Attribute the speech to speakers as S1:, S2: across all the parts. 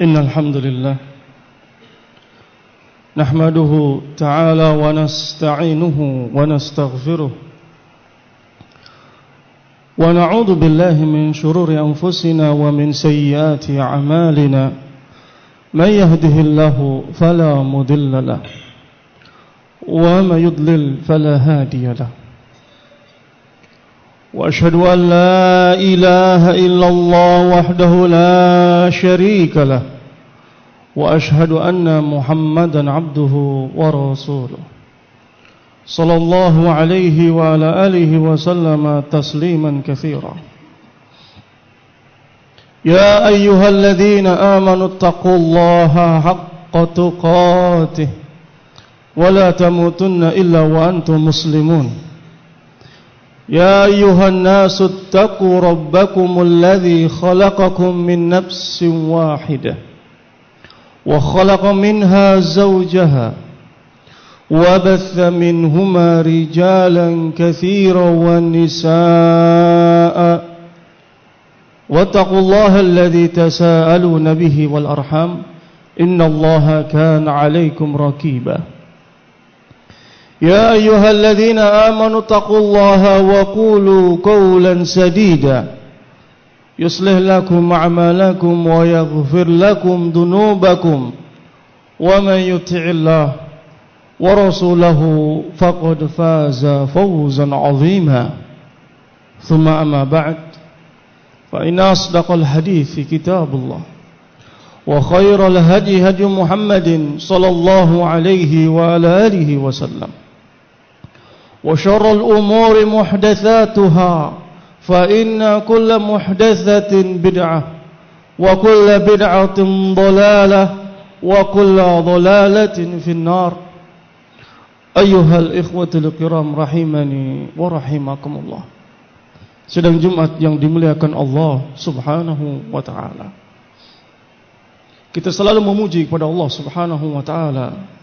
S1: إن الحمد لله نحمده تعالى ونستعينه ونستغفره ونعوذ بالله من شرور أنفسنا ومن سيئات أعمالنا من يهده الله فلا مضل له ومن يضلل فلا هادي له وأشهد أن لا إله إلا الله وحده لا شريك له وأشهد أن محمدا عبده ورسوله صلى الله عليه وعلى آله وسلم تسليما كثيرا يا أيها الذين آمنوا اتقوا الله حق تقاته ولا تموتن إلا وأنتم مسلمون يا أيها الناس اتقوا ربكم الذي خلقكم من نفس واحدة وخلق منها زوجها وبث منهما رجالا كثيرا ونساء واتقوا الله الذي تساءلون به والأرحام إن الله كان عليكم رقيبا يا أيها الذين آمنوا اتقوا الله وقولوا قولا سديدا يصلح لكم أعمالكم ويغفر لكم ذنوبكم ومن يطع الله ورسوله فقد فاز فوزا عظيما ثم أما بعد فإن أصدق الحديث كتاب الله وخير الهدي هدي محمد صلى الله عليه وعلى آله وسلم وشر الأمور محدثاتها فإن كل محدثة بدعة وكل بدعة ضلالة وكل ضلالة في النار أيها الإخوة الكرام rahimani wa rahimakumullah. Sedang Jumat yang dimuliakan Allah Subhanahu wa taala. Kita selalu memuji kepada Allah Subhanahu wa taala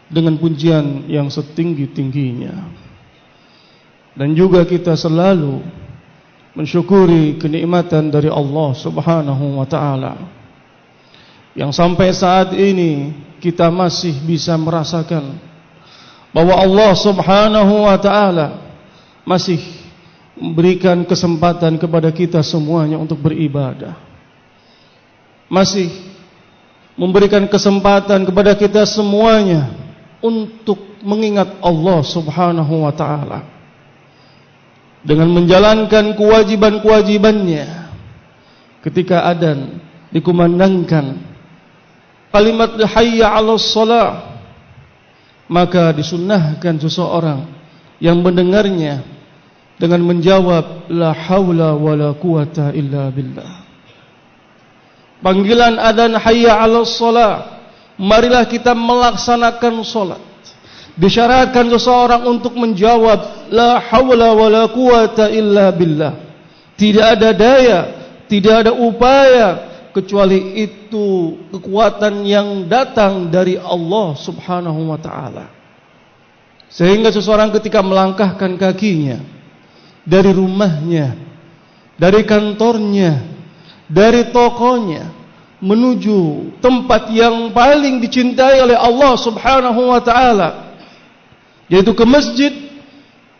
S1: dengan pujian yang setinggi-tingginya. Dan juga kita selalu mensyukuri kenikmatan dari Allah Subhanahu wa taala yang sampai saat ini kita masih bisa merasakan bahwa Allah Subhanahu wa taala masih memberikan kesempatan kepada kita semuanya untuk beribadah. Masih memberikan kesempatan kepada kita semuanya untuk mengingat Allah Subhanahu wa taala dengan menjalankan kewajiban-kewajibannya. Ketika adzan dikumandangkan kalimat hayya 'alas shalah, maka disunnahkan seseorang yang mendengarnya dengan menjawab la haula wala quwata illa billah. Panggilan adzan hayya 'alas shalah, marilah kita melaksanakan salat. Disyaratkan seseorang untuk menjawab la haula wala quwata illa billah. Tidak ada daya, tidak ada upaya kecuali itu kekuatan yang datang dari Allah Subhanahu wa taala. Sehingga seseorang ketika melangkahkan kakinya dari rumahnya, dari kantornya, dari tokonya menuju tempat yang paling dicintai oleh Allah Subhanahu wa taala, yaitu ke masjid,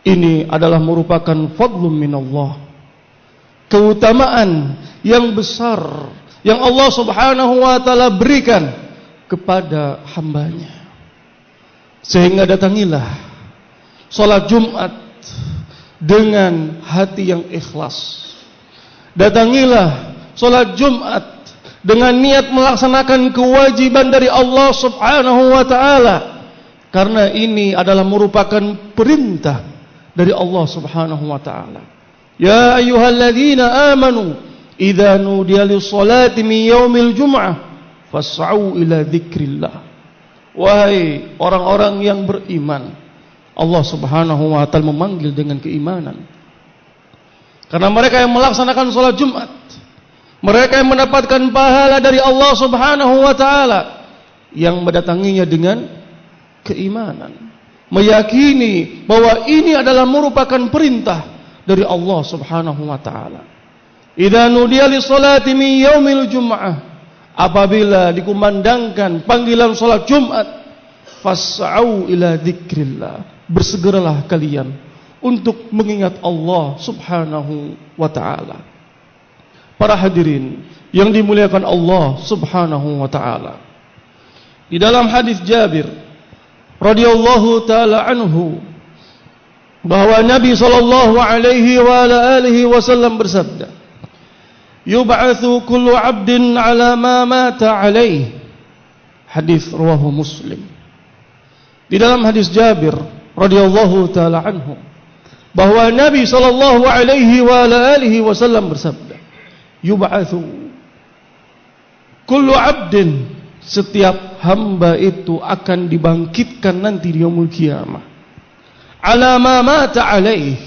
S1: ini adalah merupakan fadlun minallah, keutamaan yang besar yang Allah Subhanahu wa taala berikan kepada hambanya. Sehingga datangilah salat Jumat dengan hati yang ikhlas. Datangilah salat Jumat dengan niat melaksanakan kewajiban dari Allah Subhanahu wa taala, karena ini adalah merupakan perintah dari Allah Subhanahu wa taala. Ya ayyuhalladzina amanu idza nudiya lis-salati min yaumil jum'ah fas'au ila dzikrillah. Wahai orang-orang yang beriman, Allah Subhanahu wa taala memanggil dengan keimanan. Karena mereka yang melaksanakan salat Jumat, mereka yang mendapatkan pahala dari Allah Subhanahu wa taala, yang mendatanginya dengan keimanan, meyakini bahwa ini adalah merupakan perintah dari Allah Subhanahu wa taala. Idza nudiya lis-salati min yaumil jum'ah apabila dikumandangkan panggilan salat Jumat, fas'au ila dzikrillah, bersegeralah kalian untuk mengingat Allah Subhanahu wa taala. Para hadirin yang dimuliakan Allah Subhanahu wa taala, di dalam hadis Jabir radhiyallahu taala anhu bahwa Nabi sallallahu alaihi wa ala alihi wasallam bersabda, yub'atsu kullu 'abdin 'ala ma mata 'alaihi. Hadis rawahu Muslim. Di dalam hadis Jabir radhiyallahu taala anhu bahwa Nabi sallallahu alaihi wa ala alihi wasallam bersabda, yub'atsu kullu 'abdin, setiap hamba itu akan dibangkitkan nanti di yaumul qiyamah, 'ala ma mata 'alaihi,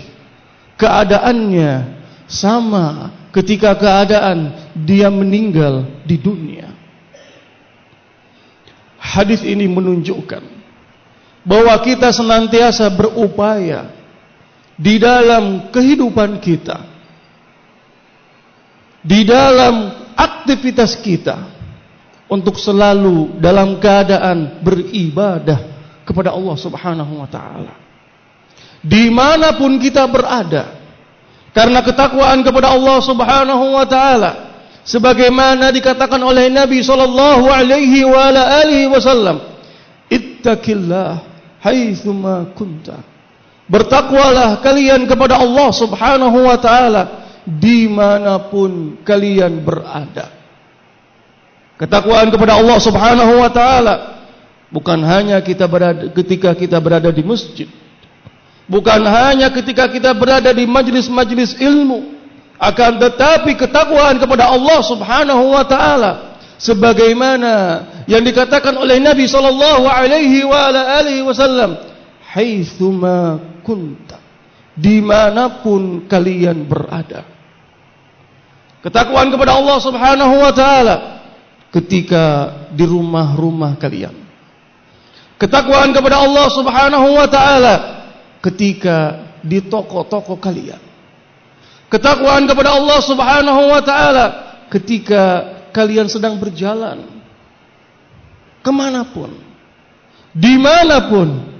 S1: keadaannya sama ketika keadaan dia meninggal di dunia. Hadis ini menunjukkan bahwa kita senantiasa berupaya di dalam kehidupan kita, di dalam aktivitas kita, untuk selalu dalam keadaan beribadah kepada Allah Subhanahu wa taala dimanapun kita berada. Karena ketakwaan kepada Allah Subhanahu wa taala sebagaimana dikatakan oleh Nabi sallallahu alaihi wa ala alihi wasallam, ittaqillah haitsuma kunta, bertakwalah kalian kepada Allah Subhanahu wa taala dimanapun kalian berada. Ketakwaan kepada Allah Subhanahu wa taala bukan hanya ketika kita berada di masjid, bukan hanya ketika kita berada di majlis-majlis ilmu, akan tetapi ketakwaan kepada Allah Subhanahu wa taala sebagaimana yang dikatakan oleh Nabi sallallahu alaihi wa ala alihi wasallam, haitsuma kunta, dimanapun kalian berada. Ketakwaan kepada Allah Subhanahu wa taala ketika di rumah-rumah kalian. Ketakwaan kepada Allah Subhanahu wa taala ketika di toko-toko kalian. Ketakwaan kepada Allah Subhanahu wa taala ketika kalian sedang berjalan kemanapun, dimanapun,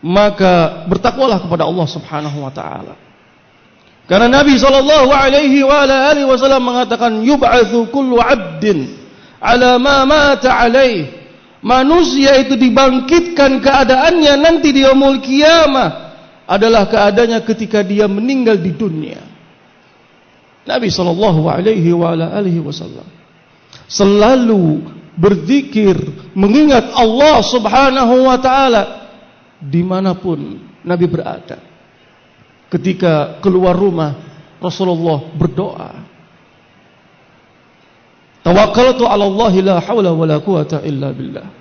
S1: maka bertakwalah kepada Allah Subhanahu wa taala. Karena Nabi sallallahu alaihi wa ala alihi wasallam mengatakan, yub'atsu kullu 'abdin 'ala ma mata 'alaihi, manusia itu dibangkitkan keadaannya nanti di yaumul qiyamah adalah keadaannya ketika dia meninggal di dunia. Nabi sallallahu alaihi wa ala alihi wasallam selalu berzikir, mengingat Allah Subhanahu wa taala dimanapun Nabi berada. Ketika keluar rumah, Rasulullah berdoa, tawakkaltu 'ala Allah la haula wala quwata illa billah.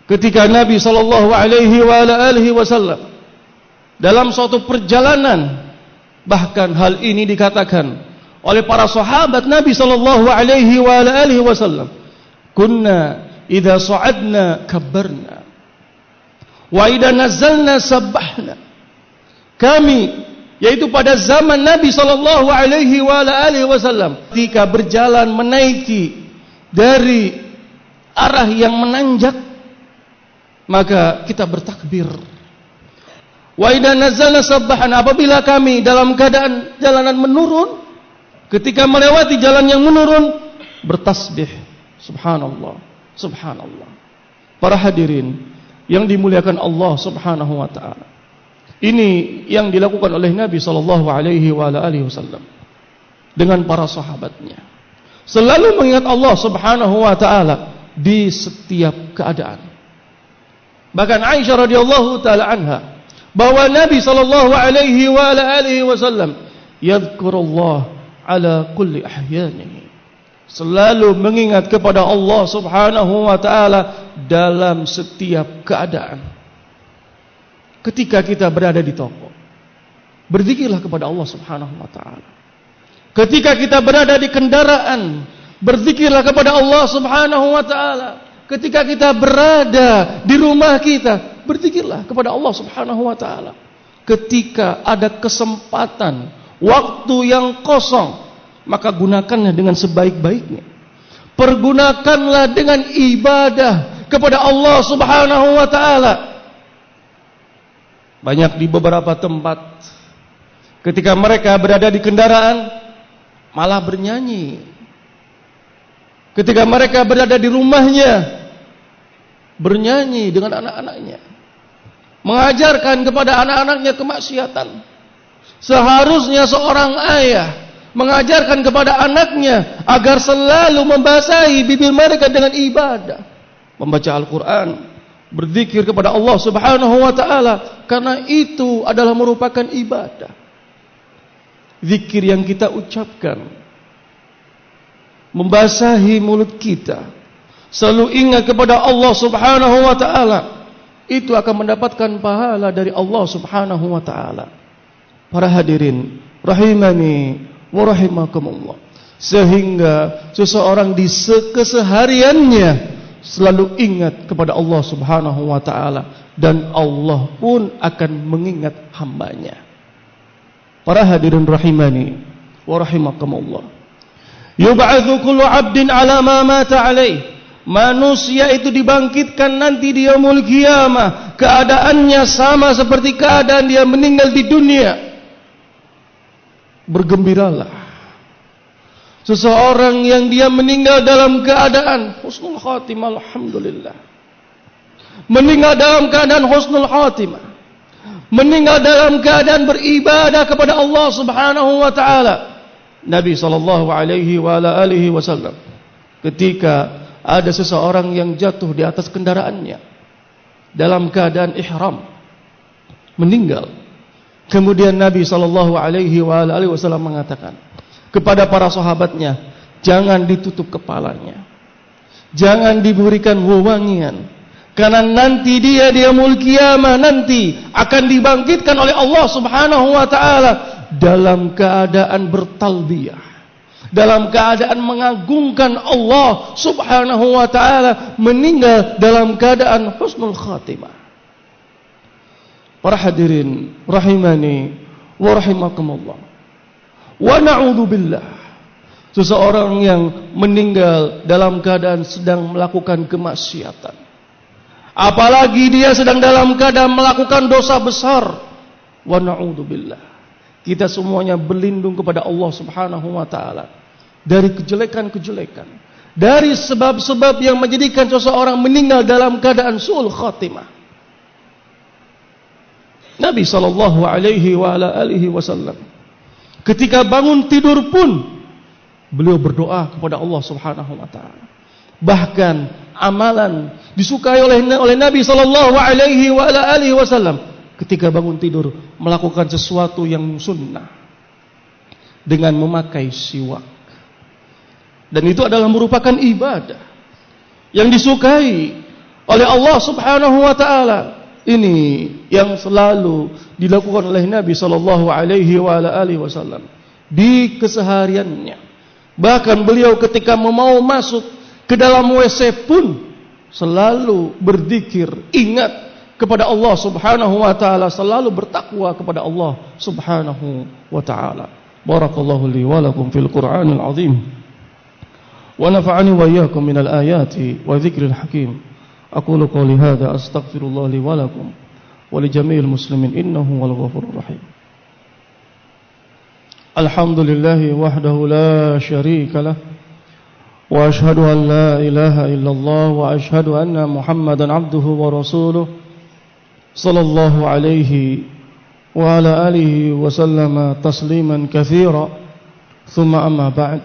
S1: Ketika Nabi sallallahu alaihi wa ala alihi wasallam dalam suatu perjalanan, bahkan hal ini dikatakan oleh para sahabat Nabi sallallahu alaihi wa ala alihi wasallam, kunna idza sa'adna kabbarna wa idza nazalna sabbahna. Kami, yaitu pada zaman Nabi sallallahu alaihi wa ala alihi wasallam, ketika berjalan menaiki dari arah yang menanjak, maka kita bertakbir. Wa idza nazalna sabbahna, apabila kami dalam keadaan jalanan menurun, ketika melewati jalan yang menurun, bertasbih. Subhanallah, subhanallah. Para hadirin yang dimuliakan Allah Subhanahu wa taala, ini yang dilakukan oleh Nabi sallallahu alaihi wa alihi wasallam dengan para sahabatnya. Selalu mengingat Allah Subhanahu wa taala di setiap keadaan. Bahkan Aisyah radhiyallahu taala anha bahwa Nabi sallallahu alaihi wa alihi wasallam yadhkurullah ala kulli ahyanihi, selalu mengingat kepada Allah Subhanahu wa taala dalam setiap keadaan. Ketika kita berada di toko, berzikirlah kepada Allah Subhanahu wa taala. Ketika kita berada di kendaraan, berzikirlah kepada Allah Subhanahu wa taala. Ketika kita berada di rumah kita, berzikirlah kepada Allah Subhanahu wa taala. Ketika ada kesempatan, waktu yang kosong, maka gunakannya dengan sebaik-baiknya. Pergunakanlah dengan ibadah kepada Allah Subhanahu wa ta'ala. Banyak di beberapa tempat ketika mereka berada di kendaraan malah bernyanyi. Ketika mereka berada di rumahnya bernyanyi dengan anak-anaknya, mengajarkan kepada anak-anaknya kemaksiatan. Seharusnya seorang ayah mengajarkan kepada anaknya agar selalu membasahi bibir mereka dengan ibadah, membaca Al-Quran, berzikir kepada Allah Subhanahu wa ta'ala, karena itu adalah merupakan ibadah. Zikir yang kita ucapkan, membasahi mulut kita, selalu ingat kepada Allah Subhanahu wa ta'ala, itu akan mendapatkan pahala dari Allah Subhanahu wa ta'ala. Para hadirin rahimani wa rahimakumullah, sehingga seseorang di kesehariannya selalu ingat kepada Allah Subhanahu wa ta'ala, dan Allah pun akan mengingat hambanya. Para hadirin rahimani wa rahimakumullah, yub'atsu kullu 'abdin 'ala ma mata 'alaih. Manusia itu dibangkitkan nanti di yaumul qiyamah, keadaannya sama seperti keadaan dia meninggal di dunia. Bergembiralah seseorang yang dia meninggal dalam keadaan husnul khatimah, alhamdulillah. Meninggal dalam keadaan husnul khatimah, meninggal dalam keadaan beribadah kepada Allah Subhanahu wa ta'ala. Nabi sallallahu alaihi wa ala alihi wasallam, ketika ada seseorang yang jatuh di atas kendaraannya dalam keadaan ihram, meninggal, kemudian Nabi sallallahu alaihi wa ala alihi wasallam mengatakan kepada para sahabatnya, jangan ditutup kepalanya, jangan diberikan wewangian, karena nanti dia di yaumul qiyamah nanti akan dibangkitkan oleh Allah Subhanahu wa ta'ala dalam keadaan bertalbiyah, dalam keadaan mengagungkan Allah Subhanahu wa ta'ala, meninggal dalam keadaan husnul khatimah. Para hadirin rahimani wa rahimakumullah, wa na'udzubillah, seseorang yang meninggal dalam keadaan sedang melakukan kemaksiatan, apalagi dia sedang dalam keadaan melakukan dosa besar, wa na'udzubillah, kita semuanya berlindung kepada Allah Subhanahu wa ta'ala dari kejelekan-kejelekan, dari sebab-sebab yang menjadikan seseorang meninggal dalam keadaan su'ul khatimah. Nabi sallallahu alaihi wa ala alihi wasallam ketika bangun tidur pun beliau berdoa kepada Allah Subhanahu wa ta'ala. Bahkan amalan disukai oleh Nabi sallallahu alaihi wa ala alihi wasallam, ketika bangun tidur melakukan sesuatu yang sunnah dengan memakai siwak, dan itu adalah merupakan ibadah yang disukai oleh Allah Subhanahu wa ta'ala. Ini yang selalu dilakukan oleh Nabi sallallahu alaihi wa ala alihi wasallam di kesehariannya. Bahkan beliau ketika mau masuk ke dalam WC pun selalu berzikir, ingat kepada Allah Subhanahu wa ta'ala, selalu bertakwa kepada Allah Subhanahu wa ta'ala. Barakallahu li wa lakum fil Qur'anil azim, wa nafa'ani wa iyyakum minal ayati wa dzikril hakim. Aqulu qouli hadza astaghfirullah li wa lakum wa li jami'il muslimin innahu wal ghafurur rahim. Alhamdulillahi wahdahu la syarika lah, wa ashhadu an la ilaha illallah, wa ashhadu anna Muhammadan abduhu wa rasuluh sallallahu alaihi wa ala alihi wa sallama tasliman katsira. Tsumma amma ba'd.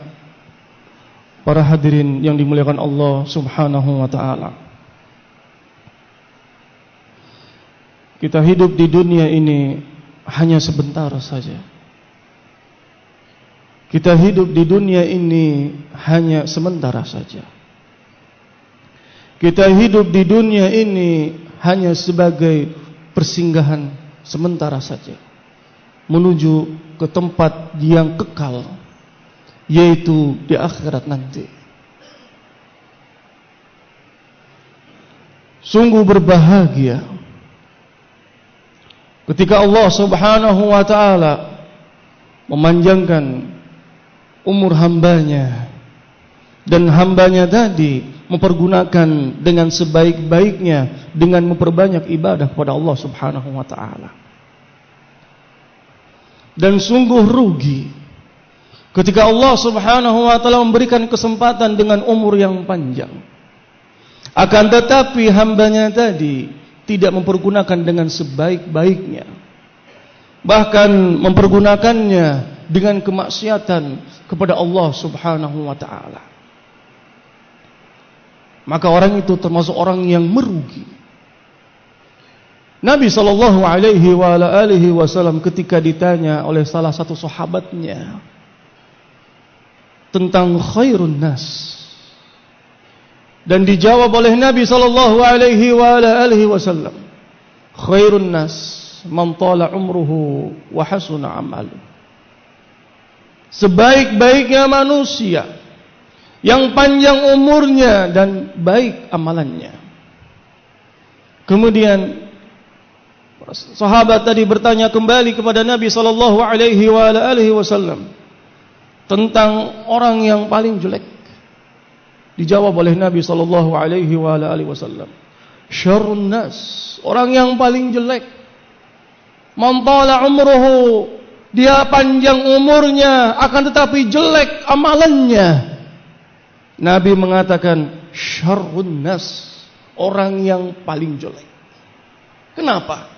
S1: Para hadirin yang dimuliakan Allah Subhanahu wa ta'ala, kita hidup di dunia ini hanya sebentar saja. Kita hidup di dunia ini hanya sementara saja. Kita hidup di dunia ini hanya sebagai persinggahan sementara saja menuju ke tempat yang kekal, yaitu di akhirat nanti. Sungguh berbahagia ketika Allah Subhanahu wa ta'ala memanjangkan umur hambanya dan hambanya tadi mempergunakan dengan sebaik-baiknya dengan memperbanyak ibadah kepada Allah Subhanahu wa taala. Dan sungguh rugi ketika Allah Subhanahu wa taala memberikan kesempatan dengan umur yang panjang, akan tetapi hambanya tadi tidak mempergunakan dengan sebaik-baiknya, bahkan mempergunakannya dengan kemaksiatan kepada Allah Subhanahu wa taala. Maka orang itu termasuk orang yang merugi. Nabi sallallahu alaihi wasallam ketika ditanya oleh salah satu sahabatnya tentang khairun nas, dan dijawab oleh Nabi sallallahu alaihi wasallam, khairun nas man tala umruhu wa hasuna amaluhu. Sebaik-baiknya manusia yang panjang umurnya dan baik amalannya. Kemudian sahabat tadi bertanya kembali kepada Nabi sallallahu alaihi wasallam tentang orang yang paling jelek. Dijawab oleh Nabi sallallahu alaihi wasallam, syarrun nas, orang yang paling jelek. Man tala umruhu, dia panjang umurnya akan tetapi jelek amalannya. Nabi mengatakan syarrun nas, orang yang paling jelek. Kenapa?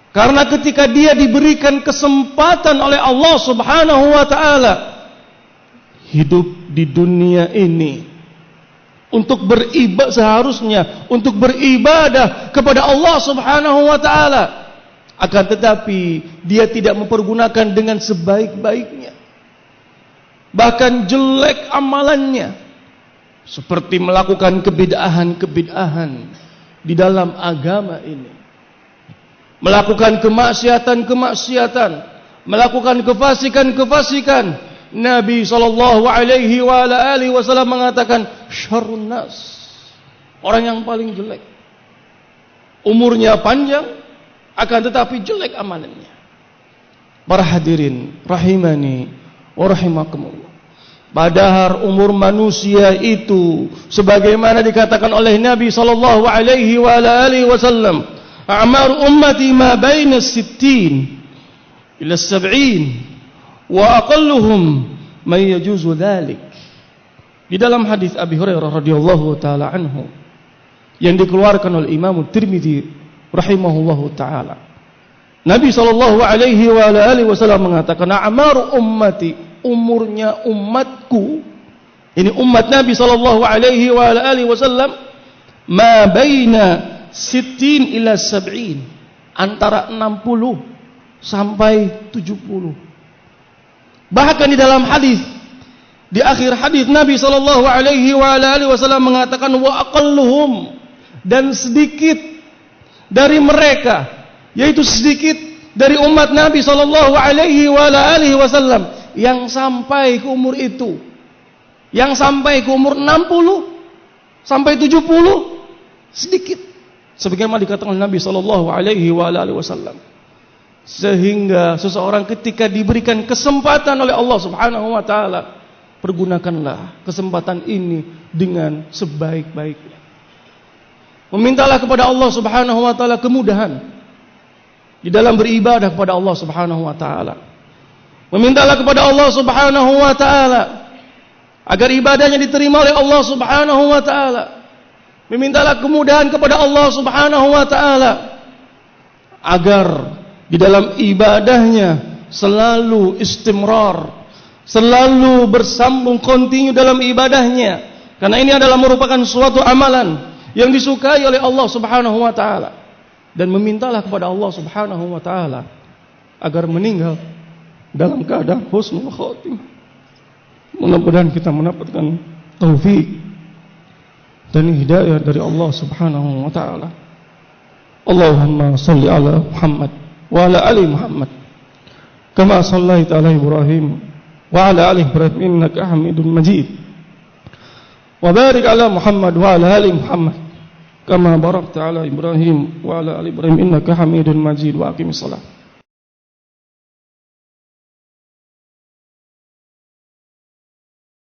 S1: Karena ketika dia diberikan kesempatan oleh Allah Subhanahu wa taala hidup di dunia ini untuk beribadah, seharusnya untuk beribadah kepada Allah Subhanahu wa taala, akan tetapi dia tidak mempergunakan dengan sebaik-baiknya, bahkan jelek amalannya, seperti melakukan kebid'ahan di dalam agama ini, melakukan kemaksiatan, melakukan kefasikan. Nabi sallallahu alaihi wasallam mengatakan syarrun nas, orang yang paling jelek. Umurnya panjang akan tetapi jelek amalannya. Para hadirin rahimani wa rahimakumullah. Padahal umur manusia itu sebagaimana dikatakan oleh Nabi sallallahu alaihi wasallam, a'mar ummati ma baina 60 ila 70 wa aqalluhum man yajuzu dhalik. Di dalam hadis Abi Hurairah radhiyallahu taala anhu yang dikeluarkan oleh Imam Tirmidzi rahimahullahu taala, Nabi sallallahu alaihi wasallam mengatakan, a'mar ummati, umurnya umatku, ini umat Nabi sallallahu alaihi wasallam, ma baina 60 ila 70, antara 60 sampai 70. Bahkan di dalam hadis, di akhir hadis Nabi sallallahu alaihi wasallam mengatakan wa aqalluhum, dan sedikit dari mereka, yaitu sedikit dari umat Nabi sallallahu alaihi wasallam yang sampai ke umur itu, yang sampai ke umur 60 sampai 70, sedikit. Sebagaimana dikatakan Nabi sallallahu alaihi wasallam. Sehingga seseorang ketika diberikan kesempatan oleh Allah Subhanahu wa taala, pergunakanlah kesempatan ini dengan sebaik-baiknya. Memintalah kepada Allah Subhanahu wa taala kemudahan di dalam beribadah kepada Allah Subhanahu wa taala. Memintalah kepada Allah Subhanahu wa taala agar ibadahnya diterima oleh Allah Subhanahu wa taala. Memintalah kemudahan kepada Allah Subhanahu wa taala agar di dalam ibadahnya selalu istimrar, selalu bersambung, kontinu dalam ibadahnya, karena ini adalah merupakan suatu amalan yang disukai oleh Allah Subhanahu wa taala. Dan memintalah kepada Allah Subhanahu wa taala agar meninggal dalam keadaan husnul khatimah. Mudah-mudahan kita mendapatkan taufik dan hidayah dari Allah Subhanahu wa taala. Allahumma shalli ala Muhammad wa ala ali Muhammad kama shallaita ala Ibrahim wa ala ali Ibrahim innaka Hamidum Majid. Wa barik ala Muhammad wa ala ali Muhammad kama barakta ala Ibrahim wa ala ali Ibrahim innaka Hamidum Majid. Wa aqimis shalah.